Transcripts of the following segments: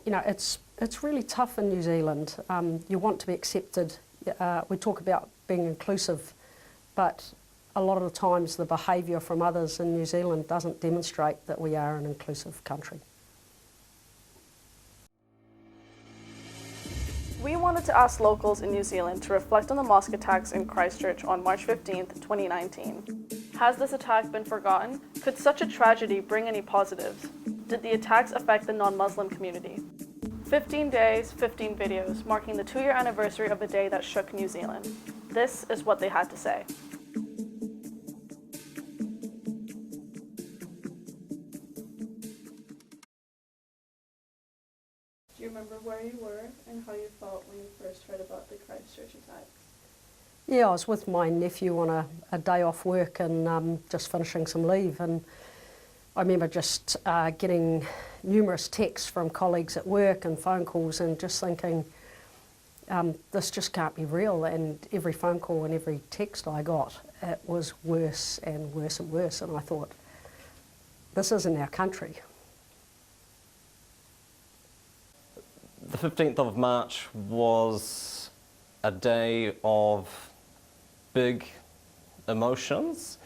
you know, it's really tough in New Zealand. You want to be accepted. We talk about being inclusive, but a lot of the times the behaviour from others in New Zealand doesn't demonstrate that we are an inclusive country. We wanted to ask locals in New Zealand to reflect on the mosque attacks in Christchurch on March 15th, 2019. Has this attack been forgotten? Could such a tragedy bring any positives? Did the attacks affect the non-Muslim community? 15 days, 15 videos, marking the 2-year anniversary of the day that shook New Zealand. This is what they had to say. Do you remember where you were and how you felt when you first heard about the Christchurch attacks? Yeah, I was with my nephew on a day off work and just finishing some leave, and I remember just getting numerous texts from colleagues at work and phone calls and just thinking, this just can't be real. And every phone call and every text I got, it was worse and worse and worse, and I thought, this isn't our country. The 15th of March was a day of big emotions.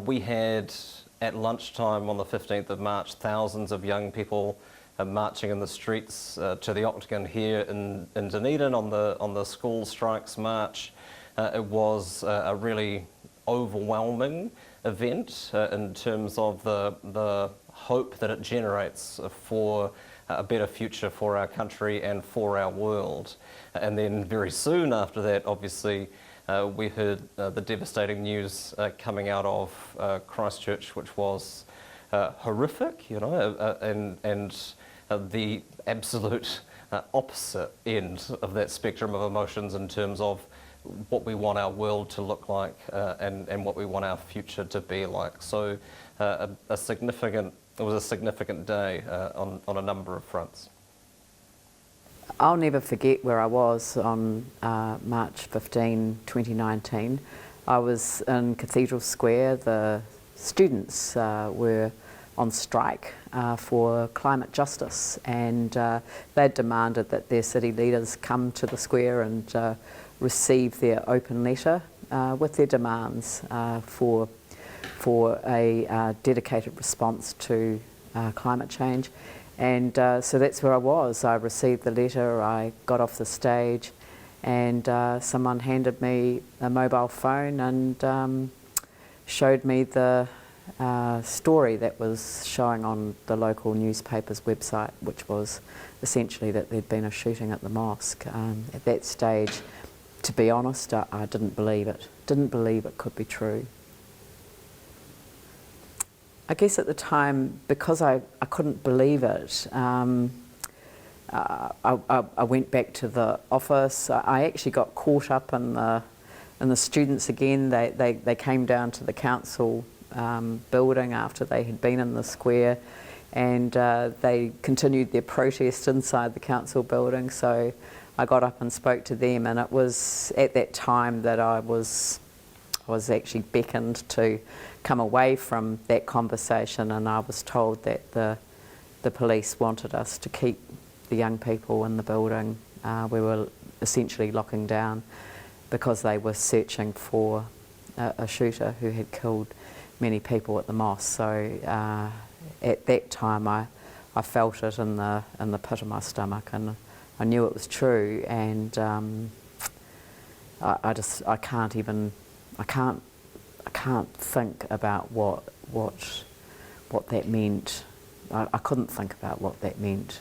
We had, at lunchtime on the 15th of March, thousands of young people marching in the streets to the Octagon here in Dunedin on the school strikes march. It was a really overwhelming event in terms of the hope that it generates for a better future for our country and for our world. And then very soon after that, obviously, we heard the devastating news coming out of Christchurch, which was horrific, you know, and the absolute opposite end of that spectrum of emotions in terms of what we want our world to look like and what we want our future to be like. So it was a significant day on a number of fronts. I'll never forget where I was on March 15, 2019. I was in Cathedral Square. The students were on strike for climate justice, and they demanded that their city leaders come to the square and receive their open letter with their demands for a dedicated response to climate change. And so that's where I was. I received the letter, I got off the stage, and someone handed me a mobile phone and showed me the story that was showing on the local newspaper's website, which was essentially that there'd been a shooting at the mosque. At that stage, to be honest, I didn't believe it. Didn't believe it could be true. I guess at the time, because I couldn't believe it, I went back to the office. I actually got caught up in the students again. They came down to the council building after they had been in the square, and they continued their protest inside the council building. So I got up and spoke to them, and it was at that time that I was actually beckoned to come away from that conversation, and I was told that the police wanted us to keep the young people in the building. We were essentially locking down because they were searching for a shooter who had killed many people at the mosque. So at that time I felt it in the pit of my stomach, and I knew it was true, and I can't think about what that meant. I couldn't think about what that meant.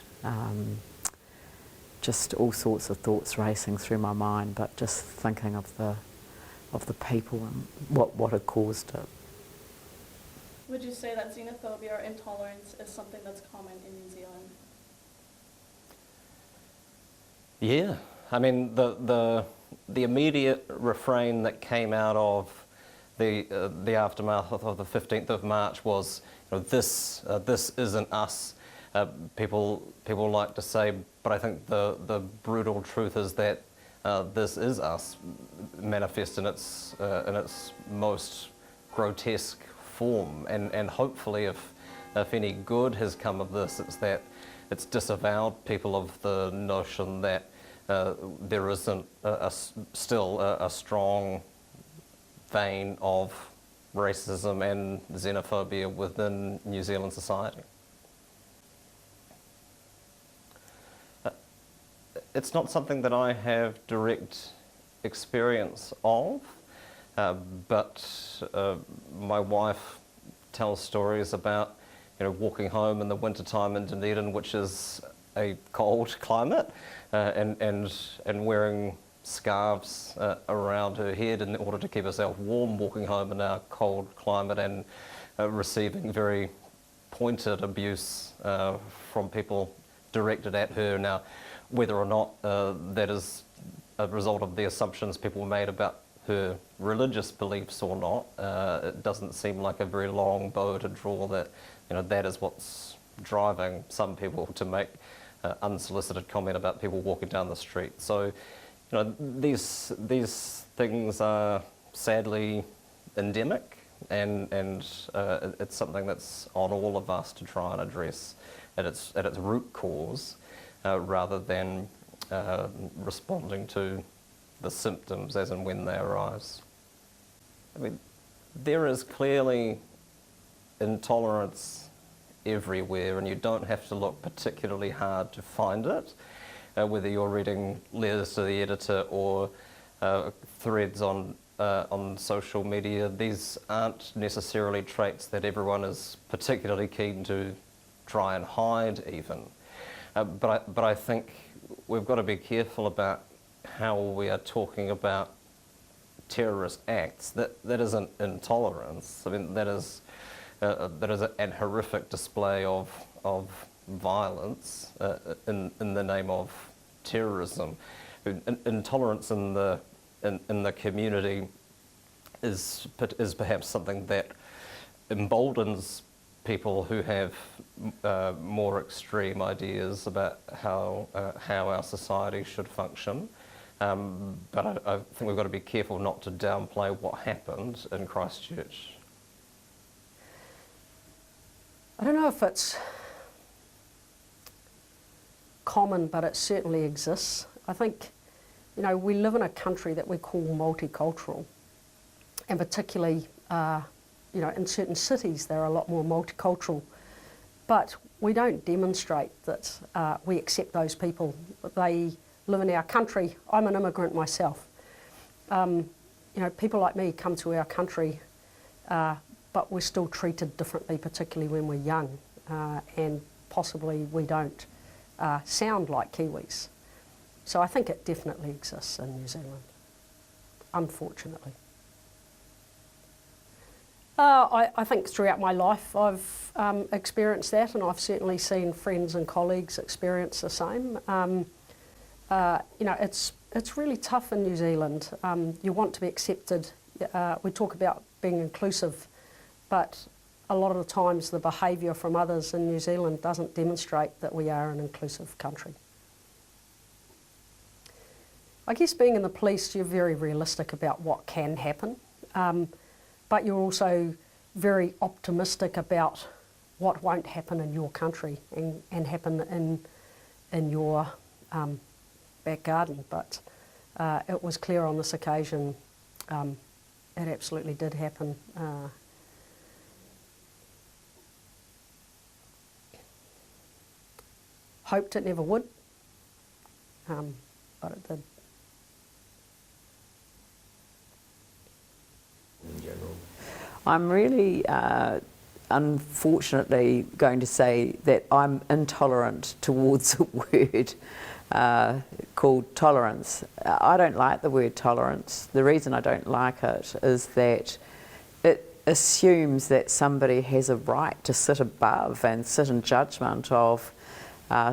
Just all sorts of thoughts racing through my mind, but just thinking of the people and what had caused it. Would you say that xenophobia or intolerance is something that's common in New Zealand? Yeah, I mean the immediate refrain that came out of the aftermath of the 15th of March was, you know, this isn't us. People like to say, but I think the brutal truth is that this is us, manifest in its most grotesque form. And hopefully, if any good has come of this, it's that it's disavowed people of the notion that there isn't still a strong vein of racism and xenophobia within New Zealand society. It's not something that I have direct experience of, but my wife tells stories about, walking home in the wintertime in Dunedin, which is a cold climate, and wearing scarves around her head in order to keep herself warm, walking home in our cold climate, and receiving very pointed abuse from people directed at her. Now, whether or not that is a result of the assumptions people made about her religious beliefs or not, it doesn't seem like a very long bow to draw that, that is what's driving some people to make unsolicited comment about people walking down the street. So, these things are sadly endemic, and it's something that's on all of us to try and address at its root cause, rather than responding to the symptoms as and when they arise. I mean, there is clearly intolerance everywhere, and you don't have to look particularly hard to find it, whether you're reading letters to the editor or threads on social media. These aren't necessarily traits that everyone is particularly keen to try and hide even. But I think we've got to be careful about how we are talking about terrorist acts. That isn't intolerance. I mean, that is an horrific display of violence in the name of terrorism. Intolerance in the community is perhaps something that emboldens people who have more extreme ideas about how our society should function. But I think we've got to be careful not to downplay what happened in Christchurch. I don't know if it's common, but it certainly exists. I think, we live in a country that we call multicultural, and particularly, in certain cities they're a lot more multicultural, but we don't demonstrate that we accept those people. They live in our country. I'm an immigrant myself. People like me come to our country, but we're still treated differently, particularly when we're young, and possibly we don't sound like Kiwis. So I think it definitely exists in New Zealand, unfortunately. I think throughout my life I've experienced that, and I've certainly seen friends and colleagues experience the same. It's really tough in New Zealand. You want to be accepted. We talk about being inclusive, but a lot of the times the behaviour from others in New Zealand doesn't demonstrate that we are an inclusive country. I guess being in the police, you're very realistic about what can happen, but you're also very optimistic about what won't happen in your country and happen in your back garden. But it was clear on this occasion it absolutely did happen. Hoped it never would, but it did. In general. I'm really, unfortunately, going to say that I'm intolerant towards a word called tolerance. I don't like the word tolerance. The reason I don't like it is that it assumes that somebody has a right to sit above and sit in judgment of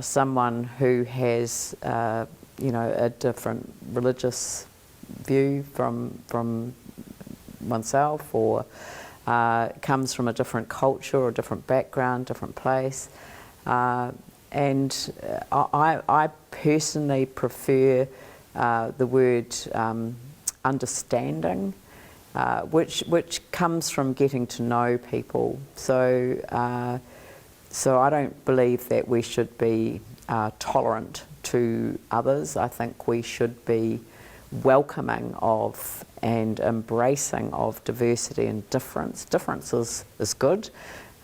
someone who has, a different religious view from oneself, or comes from a different culture or different background, different place. And I personally prefer the word understanding, which comes from getting to know people. So So I don't believe that we should be tolerant to others. I think we should be welcoming of and embracing of diversity and difference. Difference is good.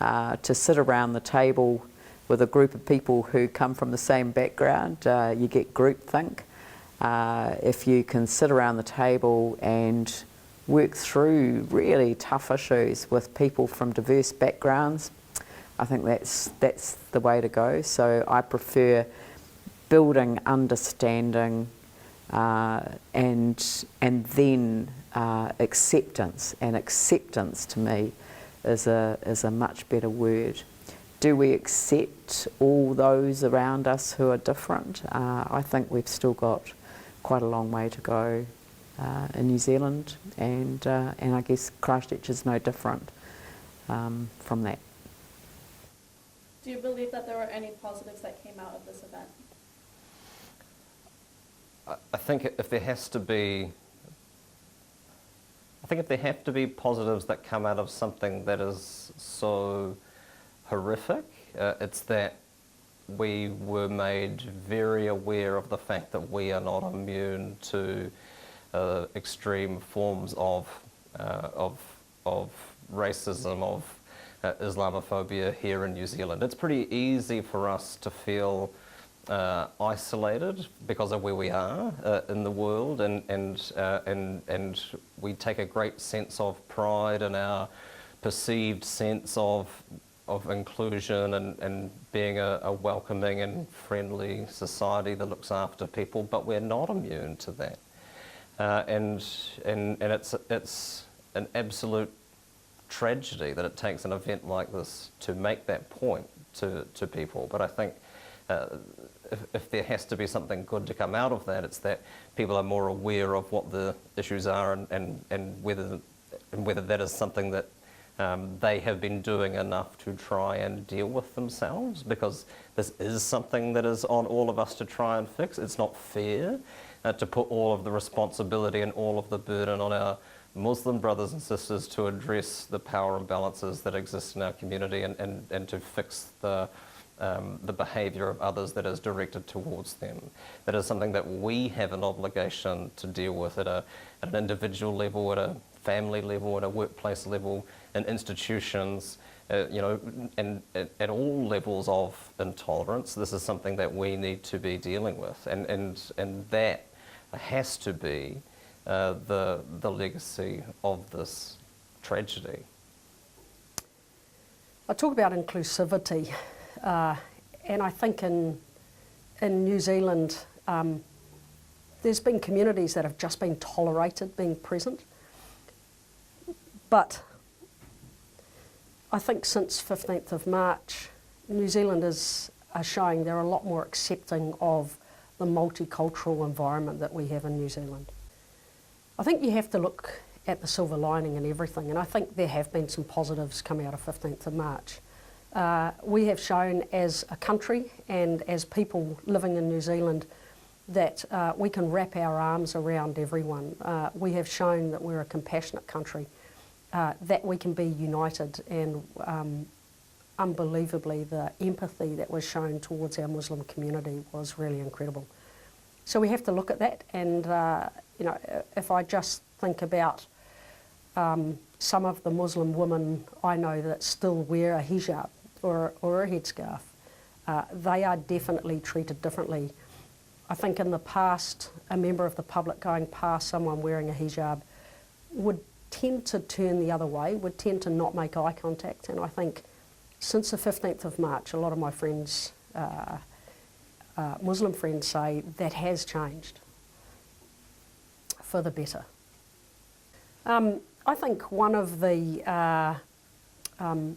To sit around the table with a group of people who come from the same background, you get groupthink. If you can sit around the table and work through really tough issues with people from diverse backgrounds, I think that's the way to go. So I prefer building understanding and then acceptance. And acceptance to me is a much better word. Do we accept all those around us who are different? I think we've still got quite a long way to go in New Zealand, and I guess Christchurch is no different from that. Do you believe that there were any positives that came out of this event? I think if there have to be positives that come out of something that is so horrific, it's that we were made very aware of the fact that we are not immune to extreme forms of racism, of Islamophobia here in New Zealand. It's pretty easy for us to feel isolated because of where we are in the world, and we take a great sense of pride in our perceived sense of inclusion and being a welcoming and friendly society that looks after people, but we're not immune to that. And it's an absolute tragedy that it takes an event like this to make that point to people. But I think if there has to be something good to come out of that, it's that people are more aware of what the issues are and whether that is something that they have been doing enough to try and deal with themselves, because this is something that is on all of us to try and fix. It's not fair to put all of the responsibility and all of the burden on our Muslim brothers and sisters to address the power imbalances that exist in our community and to fix the behaviour of others that is directed towards them. That is something that we have an obligation to deal with at an individual level, at a family level, at a workplace level, in institutions, and at all levels of intolerance. This is something that we need to be dealing with, and that has to be the legacy of this tragedy. I talk about inclusivity, and I think in New Zealand there's been communities that have just been tolerated being present, but I think since 15th of March, New Zealanders are showing they're a lot more accepting of the multicultural environment that we have in New Zealand. I think you have to look at the silver lining in everything, and I think there have been some positives coming out of 15th of March. We have shown as a country and as people living in New Zealand that we can wrap our arms around everyone. We have shown that we're a compassionate country, that we can be united, and unbelievably the empathy that was shown towards our Muslim community was really incredible. So we have to look at that, and if I just think about some of the Muslim women I know that still wear a hijab or a headscarf, they are definitely treated differently. I think in the past, a member of the public going past someone wearing a hijab would tend to turn the other way, would tend to not make eye contact, and I think since the 15th of March, a lot of my friends, Muslim friends, say that has changed for the better. I think one of those, when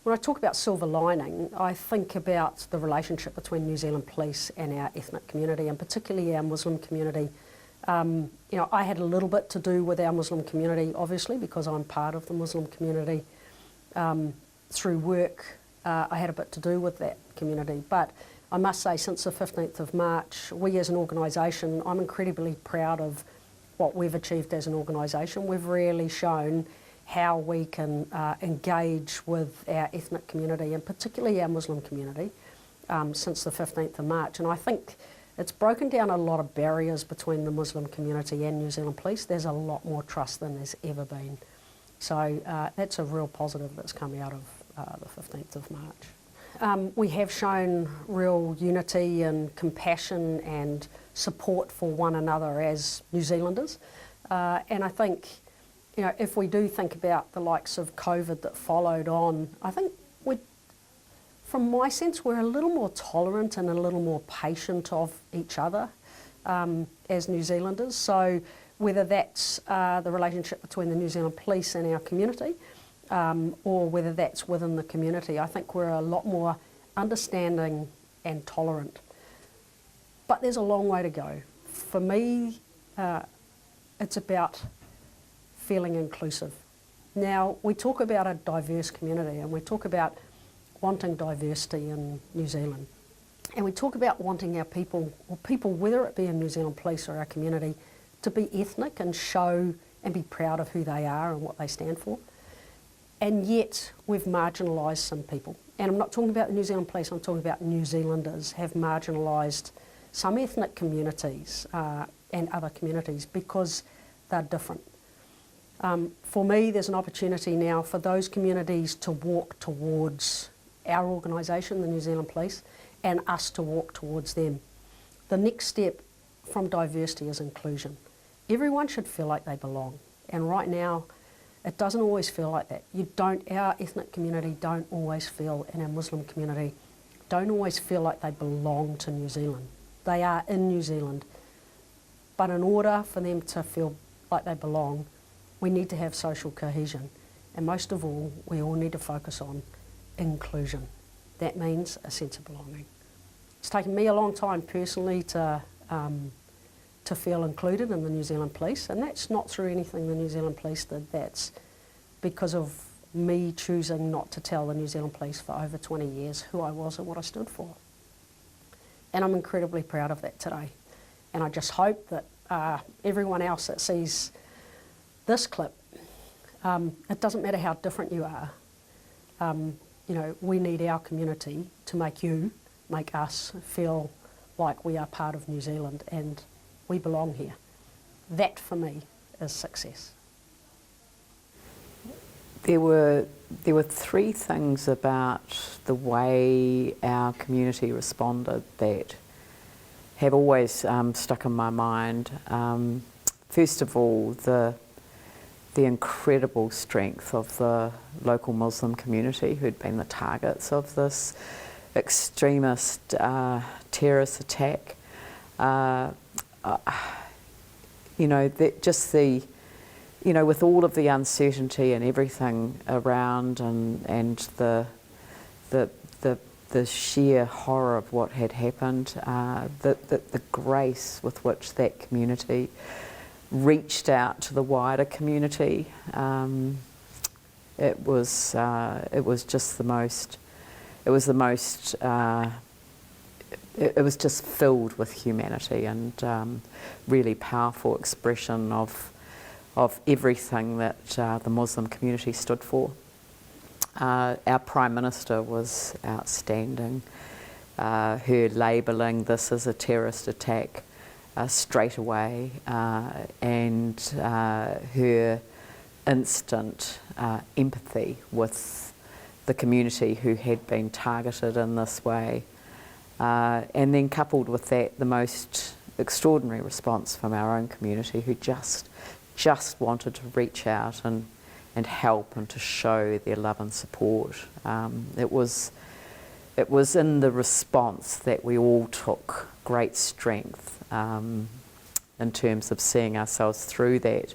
I talk about silver lining, I think about the relationship between New Zealand Police and our ethnic community, and particularly our Muslim community. I had a little bit to do with our Muslim community, obviously, because I'm part of the Muslim community. Through work, I had a bit to do with that community. But I must say, since the 15th of March, we as an organisation, I'm incredibly proud of what we've achieved as an organisation. We've really shown how we can engage with our ethnic community, and particularly our Muslim community, since the 15th of March. And I think it's broken down a lot of barriers between the Muslim community and New Zealand Police. There's a lot more trust than there's ever been. So that's a real positive that's come out of the 15th of March. We have shown real unity and compassion and support for one another as New Zealanders. And I think, you know, if we do think about the likes of COVID that followed on, I think from my sense, we're a little more tolerant and a little more patient of each other as New Zealanders. So whether that's the relationship between the New Zealand Police and our community, or whether that's within the community, I think we're a lot more understanding and tolerant. But there's a long way to go. For me, it's about feeling inclusive. Now, we talk about a diverse community, and we talk about wanting diversity in New Zealand. And we talk about wanting our people, or people, whether it be in New Zealand Police or our community, to be ethnic and show and be proud of who they are and what they stand for. And yet we've marginalised some people. And I'm not talking about the New Zealand Police, I'm talking about New Zealanders have marginalised some ethnic communities and other communities because they're different. For me, there's an opportunity now for those communities to walk towards our organisation, the New Zealand Police, and us to walk towards them. The next step from diversity is inclusion. Everyone should feel like they belong. And right now, it doesn't always feel like that. Our ethnic community don't always feel, and our Muslim community don't always feel like they belong to New Zealand. They are in New Zealand. But in order for them to feel like they belong, we need to have social cohesion. And most of all, we all need to focus on inclusion. That means a sense of belonging. It's taken me a long time personally to feel included in the New Zealand Police, and that's not through anything the New Zealand Police did. That's because of me choosing not to tell the New Zealand Police for over 20 years who I was and what I stood for. And I'm incredibly proud of that today. And I just hope that everyone else that sees this clip, it doesn't matter how different you are, you know, we need our community to make us feel like we are part of New Zealand and we belong here. That for me is success. There were three things about the way our community responded that have always stuck in my mind. First of all, the incredible strength of the local Muslim community who'd been the targets of this extremist terrorist attack. You know, with all of the uncertainty and everything around, and the sheer horror of what had happened, the grace with which that community reached out to the wider community, it was just the most. It was just filled with humanity and really powerful expression of everything that the Muslim community stood for. Our Prime Minister was outstanding. Her labelling this as a terrorist attack straight away, and her instant empathy with the community who had been targeted in this way. And then coupled with that, the most extraordinary response from our own community who just wanted to reach out and help and to show their love and support. It was in the response that we all took great strength in terms of seeing ourselves through that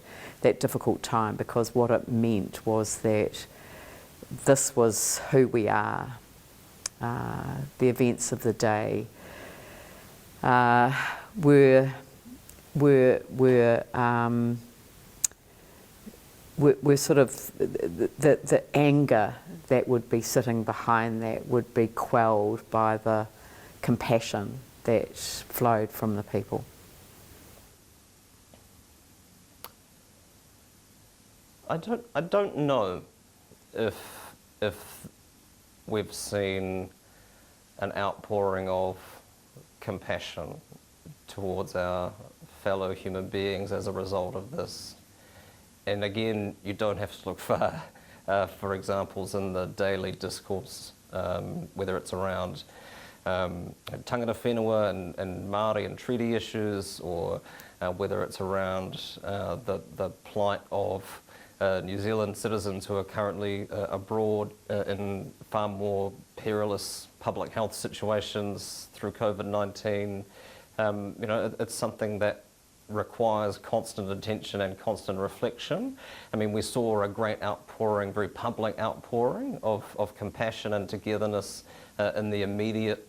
difficult time, because what it meant was that this was who we are. The events of the day were sort of the anger that would be sitting behind that would be quelled by the compassion that flowed from the people. I don't know if we've seen an outpouring of compassion towards our fellow human beings as a result of this. And again, you don't have to look far for examples in the daily discourse, whether it's around tangata whenua and Māori and treaty issues, or whether it's around the plight of New Zealand citizens who are currently abroad in far more perilous public health situations through COVID-19. It's something that requires constant attention and constant reflection. I mean, we saw a great outpouring, very public outpouring of compassion and togetherness in the immediate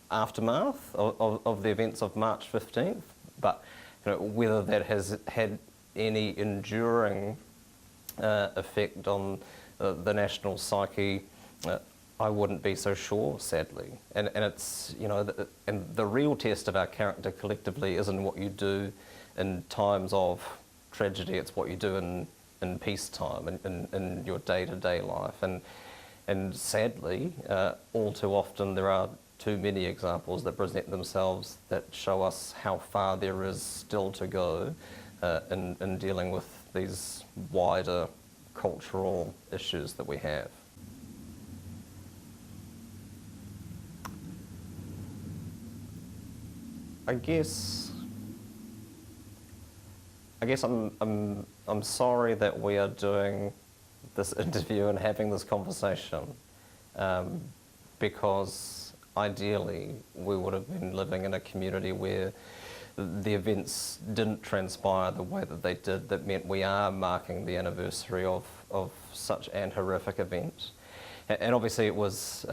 aftermath of the events of March 15th. But whether that has had any enduring effect on the national psyche, I wouldn't be so sure, sadly. And it's, and the real test of our character collectively isn't what you do in times of tragedy, it's what you do in peacetime, in your day-to-day life. And sadly, all too often there are too many examples that present themselves that show us how far there is still to go in dealing with these wider cultural issues that we have. I guess I'm sorry that we are doing this interview and having this conversation, because ideally we would have been living in a community where the events didn't transpire the way that they did. That meant we are marking the anniversary of such an horrific event, and obviously it was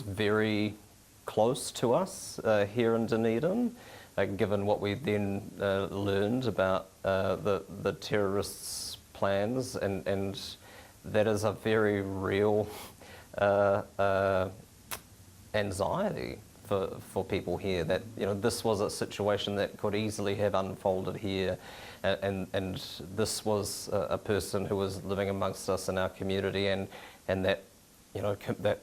very close to us here in Dunedin, given what we then learned about the terrorists' plans, and that is a very real anxiety for people here, that this was a situation that could easily have unfolded here, and this was a person who was living amongst us in our community, and that that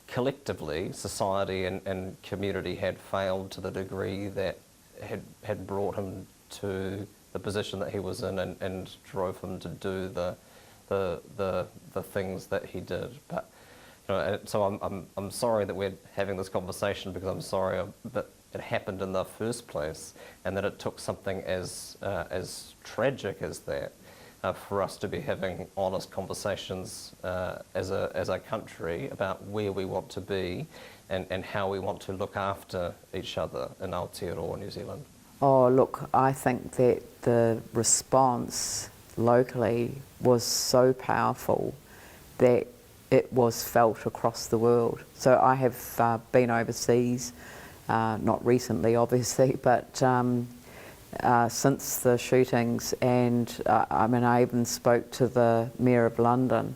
collectively society and community had failed to the degree that had brought him to the position that he was in, and drove him to do the things that he did. But so I'm sorry that we're having this conversation, because I'm sorry that it happened in the first place, and that it took something as tragic as that for us to be having honest conversations as a country about where we want to be and how we want to look after each other in Aotearoa, New Zealand. Oh, look, I think that the response locally was so powerful that it was felt across the world. So I have been overseas, not recently obviously, but since the shootings, and I even spoke to the Mayor of London,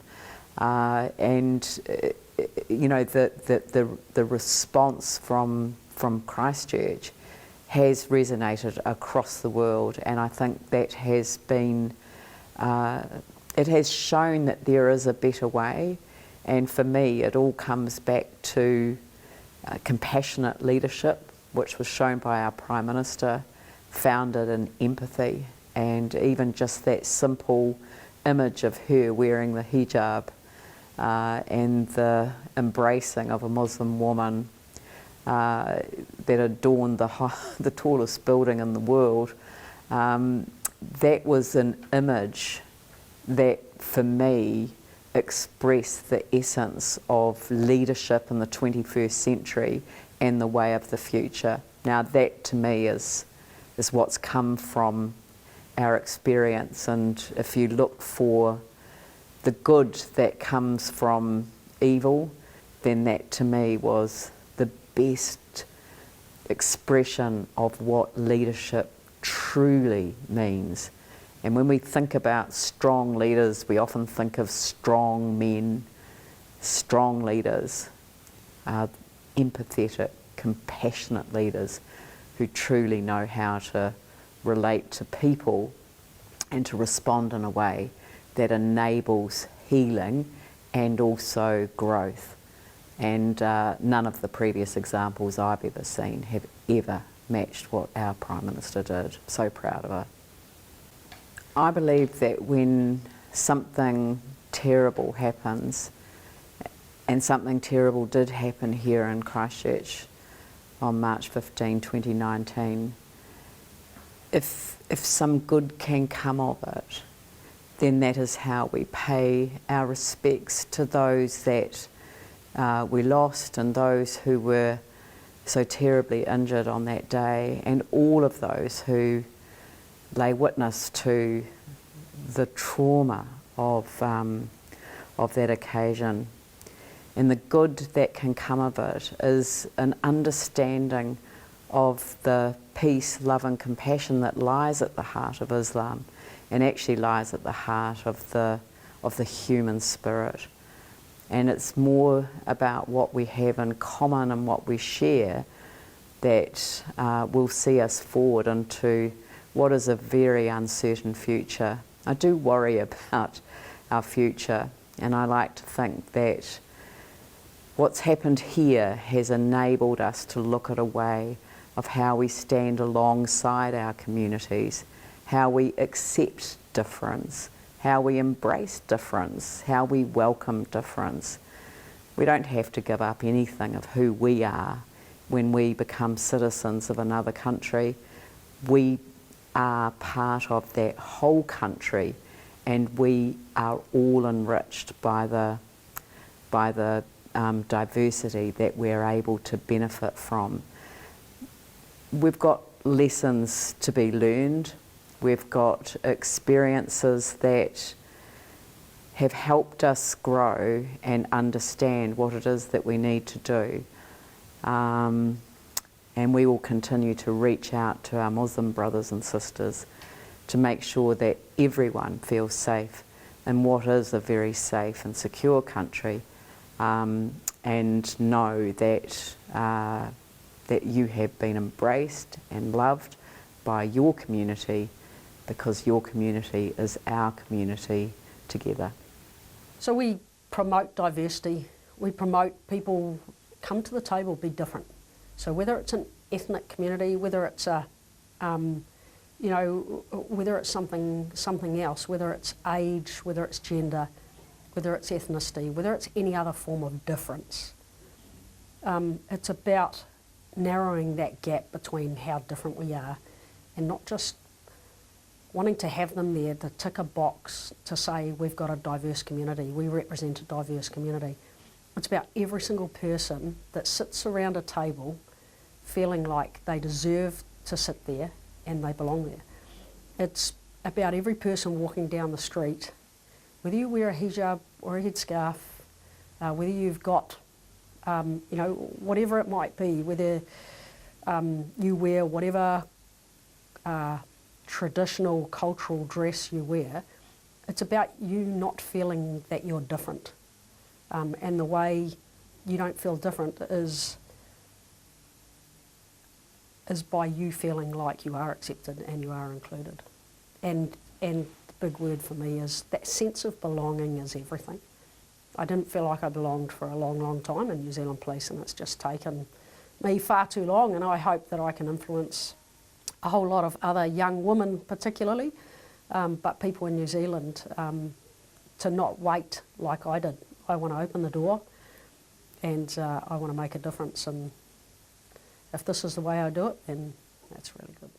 and the response from Christchurch has resonated across the world, and I think that has been, it has shown that there is a better way. And for me, it all comes back to compassionate leadership, which was shown by our Prime Minister, founded in empathy, and even just that simple image of her wearing the hijab and the embracing of a Muslim woman that adorned the tallest building in the world. That was an image that, for me, express the essence of leadership in the 21st century and the way of the future. Now that to me is what's come from our experience, and if you look for the good that comes from evil, then that to me was the best expression of what leadership truly means. And when we think about strong leaders, we often think of strong men. Strong leaders are empathetic, compassionate leaders who truly know how to relate to people and to respond in a way that enables healing and also growth. And none of the previous examples I've ever seen have ever matched what our Prime Minister did. So proud of her. I believe that when something terrible happens, and something terrible did happen here in Christchurch on March 15, 2019, if some good can come of it, then that is how we pay our respects to those that we lost and those who were so terribly injured on that day, and all of those who lay witness to the trauma of that occasion. And the good that can come of it is an understanding of the peace, love and compassion that lies at the heart of Islam, and actually lies at the heart of the human spirit. And it's more about what we have in common and what we share that will see us forward into what is a very uncertain future. I do worry about our future, and I like to think that what's happened here has enabled us to look at a way of how we stand alongside our communities, how we accept difference, how we embrace difference, how we welcome difference. We don't have to give up anything of who we are when we become citizens of another country. We are part of that whole country, and we are all enriched by the diversity that we're able to benefit from. We've got lessons to be learned. We've got experiences that have helped us grow and understand what it is that we need to do. And we will continue to reach out to our Muslim brothers and sisters to make sure that everyone feels safe in what is a very safe and secure country, and know that that you have been embraced and loved by your community, because your community is our community together. So we promote diversity, we promote people come to the table, be different. So whether it's an ethnic community, whether it's a, whether it's something else, whether it's age, whether it's gender, whether it's ethnicity, whether it's any other form of difference, it's about narrowing that gap between how different we are, and not just wanting to have them there to tick a box to say we've got a diverse community, we represent a diverse community. It's about every single person that sits around a table feeling like they deserve to sit there and they belong there. It's about every person walking down the street, whether you wear a hijab or a headscarf, whether you've got, whatever it might be, whether you wear whatever traditional cultural dress you wear, it's about you not feeling that you're different. And the way you don't feel different is by you feeling like you are accepted and you are included. And the big word for me is that sense of belonging is everything. I didn't feel like I belonged for a long, long time in New Zealand Police, and it's just taken me far too long, and I hope that I can influence a whole lot of other young women particularly, but people in New Zealand, to not wait like I did. I want to open the door, and I want to make a difference, and if this is the way I do it, then that's really good.